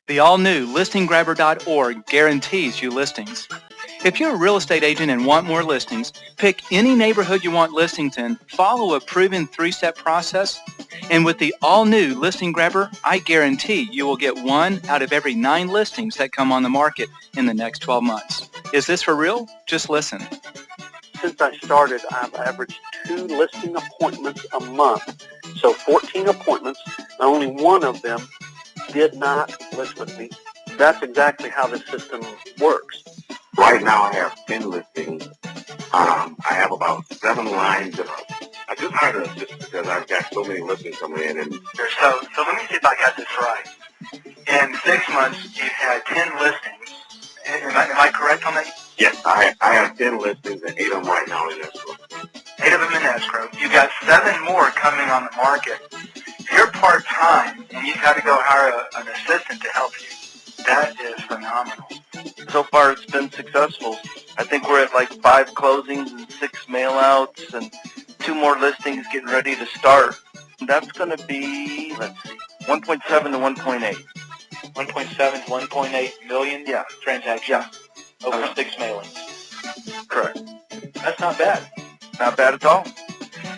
The all-new listinggrabber.org guarantees you listings. If you're a real estate agent and want more listings, pick any neighborhood you want listings in, follow a proven three-step process, and with the all-new Listing Grabber, I guarantee you will get 1 out of every 9 listings that come on the market in the next 12 months. Is this for real? Just listen. Since I started, I've averaged 2 listing appointments a month. So 14 appointments, and only 1 of them did not list with me. That's exactly how the system works. Right now I have 10 listings. I have about 7 lines of I just hired an assistant because I've got so many listings coming in. So let me see if I got this right. In 6 months, you've had 10 listings. Am I correct on that? Yes, I have 10 listings and 8 of them right now in escrow. 8 of them in escrow. You've got 7 more coming on the market. You're part-time, and you've got to go hire an assistant to help you. That is phenomenal. So far, it's been successful. I think we're at like 5 closings and 6 mail-outs and 2 more listings getting ready to start. That's going to be, let's see, 1.7 to 1.8. 1.7 to 1.8 million transactions. Yeah. Over 6 mailings. Correct. That's not bad. Not bad at all.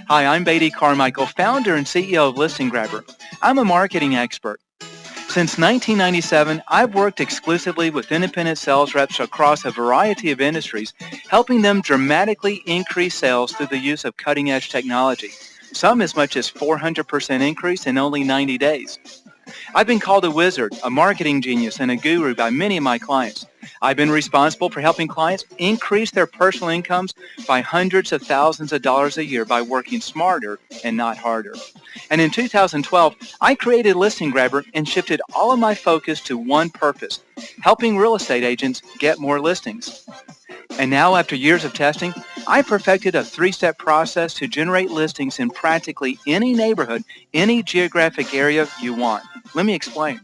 Hi, I'm Beatty Carmichael, founder and CEO of Listing Grabber. I'm a marketing expert. Since 1997, I've worked exclusively with independent sales reps across a variety of industries, helping them dramatically increase sales through the use of cutting-edge technology, some as much as 400% increase in only 90 days. I've been called a wizard, a marketing genius, and a guru by many of my clients. I've been responsible for helping clients increase their personal incomes by hundreds of thousands of dollars a year by working smarter and not harder. And in 2012, I created Listing Grabber and shifted all of my focus to one purpose, helping real estate agents get more listings. And now, after years of testing, I perfected a 3-step process to generate listings in practically any neighborhood, any geographic area you want. Let me explain.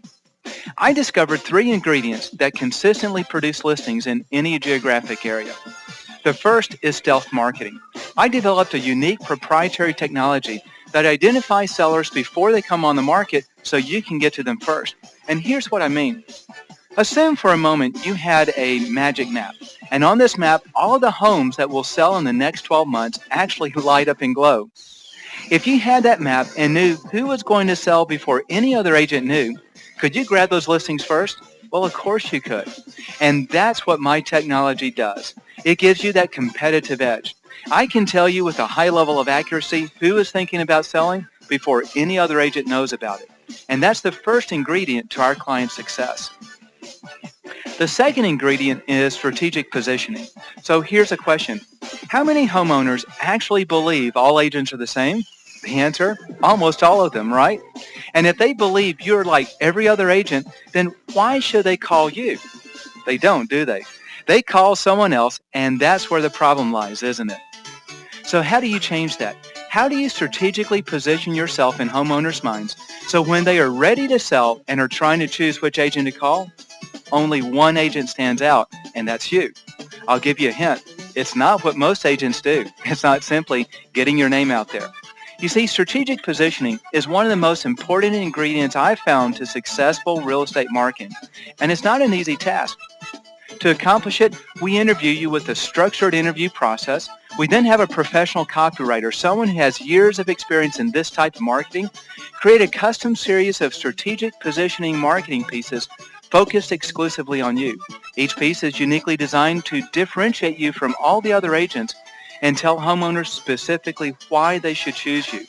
I discovered 3 ingredients that consistently produce listings in any geographic area. The first is stealth marketing. I developed a unique proprietary technology that identifies sellers before they come on the market so you can get to them first. And here's what I mean. Assume for a moment you had a magic map, and on this map, all of the homes that will sell in the next 12 months actually light up and glow. If you had that map and knew who was going to sell before any other agent knew, could you grab those listings first? Well, of course you could. And that's what my technology does. It gives you that competitive edge. I can tell you with a high level of accuracy who is thinking about selling before any other agent knows about it. And that's the first ingredient to our client's success. The second ingredient is strategic positioning. So here's a question. How many homeowners actually believe all agents are the same? The answer, almost all of them, right? And if they believe you're like every other agent, then why should they call you? They don't, do they? They call someone else, and that's where the problem lies, isn't it? So how do you change that? How do you strategically position yourself in homeowners' minds so when they are ready to sell and are trying to choose which agent to call, only one agent stands out, and that's you? I'll give you a hint. It's not what most agents do. It's not simply getting your name out there. You see, strategic positioning is one of the most important ingredients I've found to successful real estate marketing, and it's not an easy task. To accomplish it, we interview you with a structured interview process. We then have a professional copywriter, someone who has years of experience in this type of marketing, create a custom series of strategic positioning marketing pieces focused exclusively on you. Each piece is uniquely designed to differentiate you from all the other agents and tell homeowners specifically why they should choose you.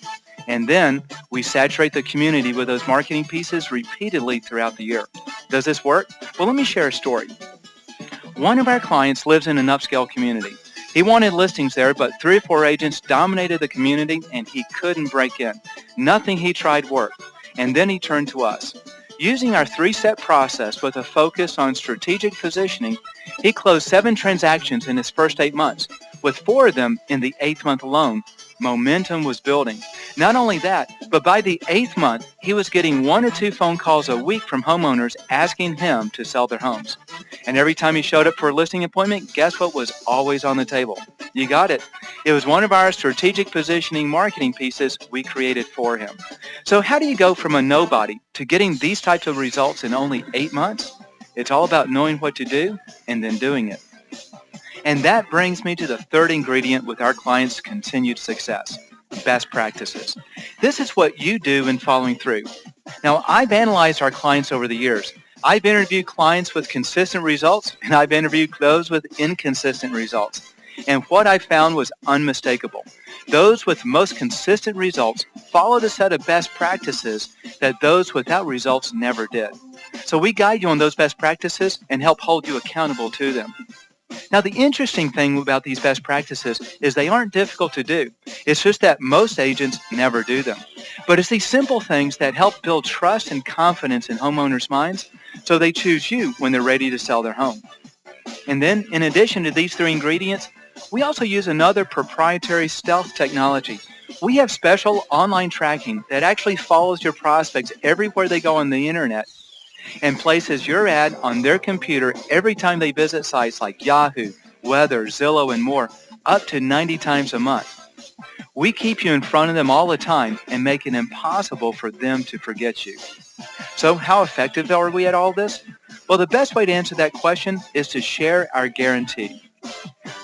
And then we saturate the community with those marketing pieces repeatedly throughout the year. Does this work? Well, let me share a story. One of our clients lives in an upscale community. He wanted listings there, but 3 or 4 agents dominated the community and he couldn't break in. Nothing he tried worked. And then he turned to us. Using our 3-step process with a focus on strategic positioning, he closed 7 transactions in his first 8 months. With 4 of them in the 8th month alone, momentum was building. Not only that, but by the 8th month, he was getting 1 or 2 phone calls a week from homeowners asking him to sell their homes. And every time he showed up for a listing appointment, guess what was always on the table? You got it. It was one of our strategic positioning marketing pieces we created for him. So how do you go from a nobody to getting these types of results in only 8 months? It's all about knowing what to do and then doing it. And that brings me to the third ingredient with our clients' continued success, best practices. This is what you do in following through. Now, I've analyzed our clients over the years. I've interviewed clients with consistent results, and I've interviewed those with inconsistent results. And what I found was unmistakable. Those with most consistent results followed a set of best practices that those without results never did. So we guide you on those best practices and help hold you accountable to them. Now, the interesting thing about these best practices is they aren't difficult to do. It's just that most agents never do them. But it's these simple things that help build trust and confidence in homeowners' minds so they choose you when they're ready to sell their home. And then, in addition to these three ingredients, we also use another proprietary stealth technology. We have special online tracking that actually follows your prospects everywhere they go on the internet and places your ad on their computer every time they visit sites like Yahoo, Weather, Zillow, and more, up to 90 times a month. We keep you in front of them all the time and make it impossible for them to forget you. So how effective are we at all this? Well, the best way to answer that question is to share our guarantee.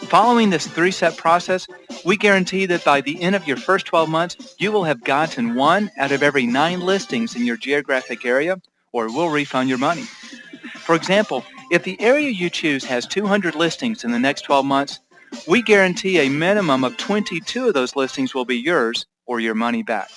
Following this three-step process, we guarantee that by the end of your first 12 months, you will have gotten 1 out of every 9 listings in your geographic area, or we'll refund your money. For example, if the area you choose has 200 listings in the next 12 months, we guarantee a minimum of 22 of those listings will be yours or your money back.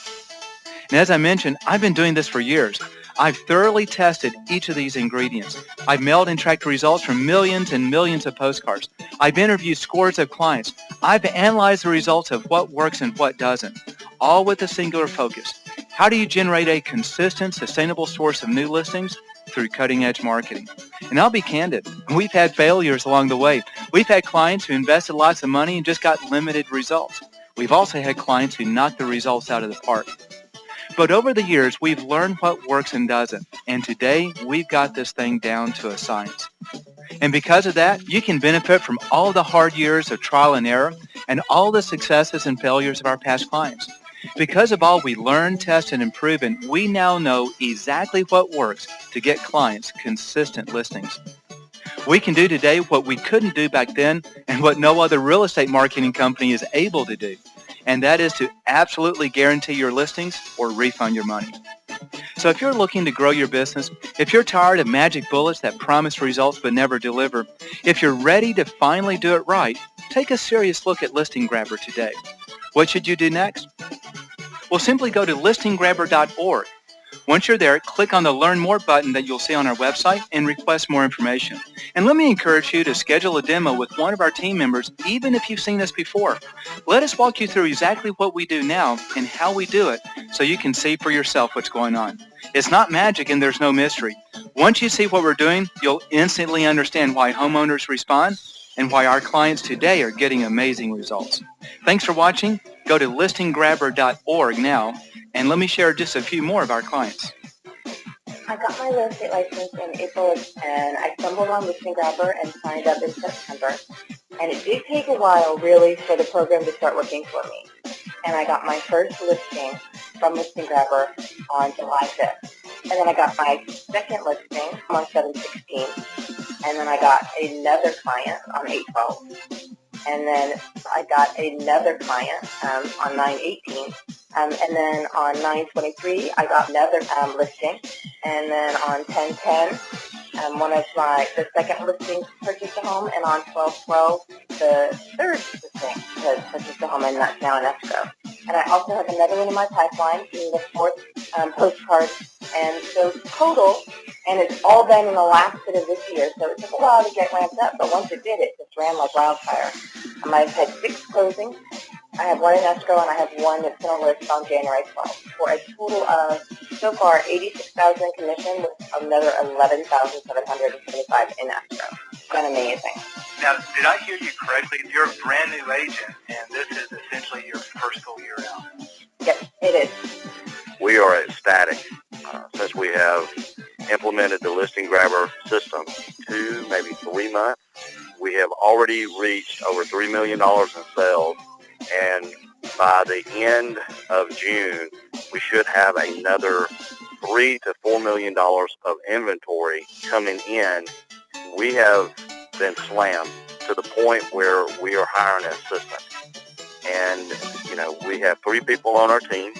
And as I mentioned, I've been doing this for years. I've thoroughly tested each of these ingredients. I've mailed and tracked results from millions and millions of postcards. I've interviewed scores of clients. I've analyzed the results of what works and what doesn't, all with a singular focus. How do you generate a consistent, sustainable source of new listings? Through cutting-edge marketing. And I'll be candid, we've had failures along the way. We've had clients who invested lots of money and just got limited results. We've also had clients who knocked the results out of the park. But over the years, we've learned what works and doesn't. And today, we've got this thing down to a science. And because of that, you can benefit from all the hard years of trial and error and all the successes and failures of our past clients. Because of all we learned, tested, and proven, we now know exactly what works to get clients consistent listings. We can do today what we couldn't do back then and what no other real estate marketing company is able to do. And that is to absolutely guarantee your listings or refund your money. So if you're looking to grow your business, if you're tired of magic bullets that promise results but never deliver, if you're ready to finally do it right, take a serious look at Listing Grabber today. What should you do next? Well, simply go to listinggrabber.org. Once you're there, click on the Learn More button that you'll see on our website and request more information. And let me encourage you to schedule a demo with one of our team members, even if you've seen this before. Let us walk you through exactly what we do now and how we do it so you can see for yourself what's going on. It's not magic and there's no mystery. Once you see what we're doing, you'll instantly understand why homeowners respond and why our clients today are getting amazing results. Thanks for watching. Go to listinggrabber.org now, and let me share just a few more of our clients. I got my real estate license in April, and I stumbled on Listing Grabber and signed up in September. And it did take a while, really, for the program to start working for me. And I got my first listing from Listing Grabber on July 5th. And then I got my second listing on 7/16. And then I got another client on 8/12. And then I got another client on 9/18. And then on 9/23, I got another listing. And then on 10/10, the second listing purchased a home. And on 12/12, the third listing purchased a home, and that's now in escrow. And I also have another one in my pipeline, being the fourth postcard. And so total, and it's all been in the last bit of this year, so it took a while to get ramped up, but once it did, it just ran like wildfire. I've had 6 closings. I have 1 in escrow, and I have 1 that's going to list on January 12th, for a total of, so far, $86,000 commission with another $11,775 in escrow. It's been amazing. Now, did I hear you correctly? You're a brand new agent, and this is essentially your first full year out. Yes, it is. We are ecstatic since we have implemented the Listing Grabber system 2, maybe 3 months. We have already reached over $3 million in sales, and by the end of June, we should have another $3 to $4 million of inventory coming in. We have been slammed to the point where we are hiring an assistant. And, we have 3 people on our team.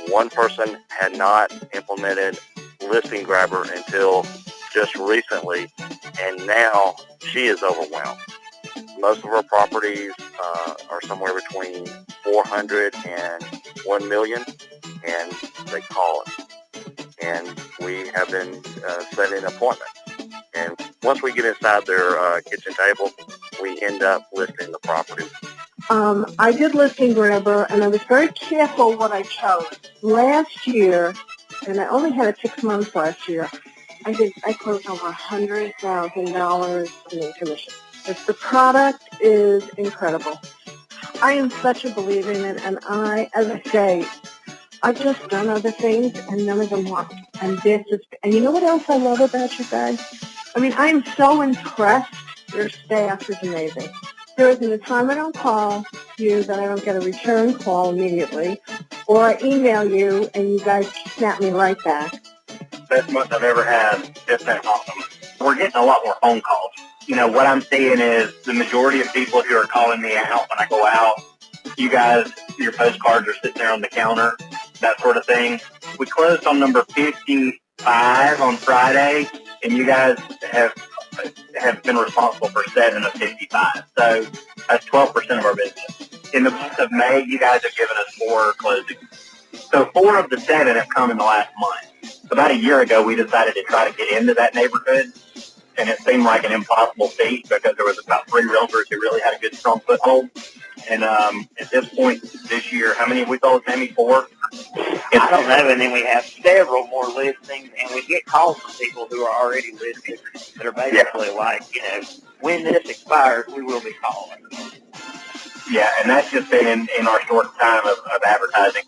One person had not implemented Listing Grabber until just recently, and now she is overwhelmed. Most of our properties are somewhere between 400 and 1 million, and they call us. And we have been setting appointments. And once we get inside their kitchen table, we end up listing the property. I did Listing Grabber, and I was very careful what I chose. Last year, and I only had it 6 months last year, I closed over $100,000 in commission. The product is incredible. I am such a believer in it, and as I say, I've just done other things, and none of them worked. And you know what else I love about you guys? I mean, I am so impressed. Your staff is amazing. There isn't a time I don't call you that I don't get a return call immediately, or I email you and you guys snap me right back. Best month I've ever had. It's been awesome. We're getting a lot more phone calls. What I'm seeing is the majority of people who are calling me out when I go out, you guys, your postcards are sitting there on the counter, that sort of thing. We closed on number 55 on Friday, and you guys have been responsible for 7 of 55. So that's 12% of our business. In the month of May, you guys have given us 4 closings. So 4 of the 7 have come in the last month. About a year ago, we decided to try to get into that neighborhood, and it seemed like an impossible feat because there was about 3 realtors who really had a good, strong foothold. And at this point this year, how many have we sold, Sammy? 4? I don't know, and then we have several more listings, and we get calls from people who are already listed that are basically like, when this expires, we will be calling. Yeah, and that's just been in our short time of advertising.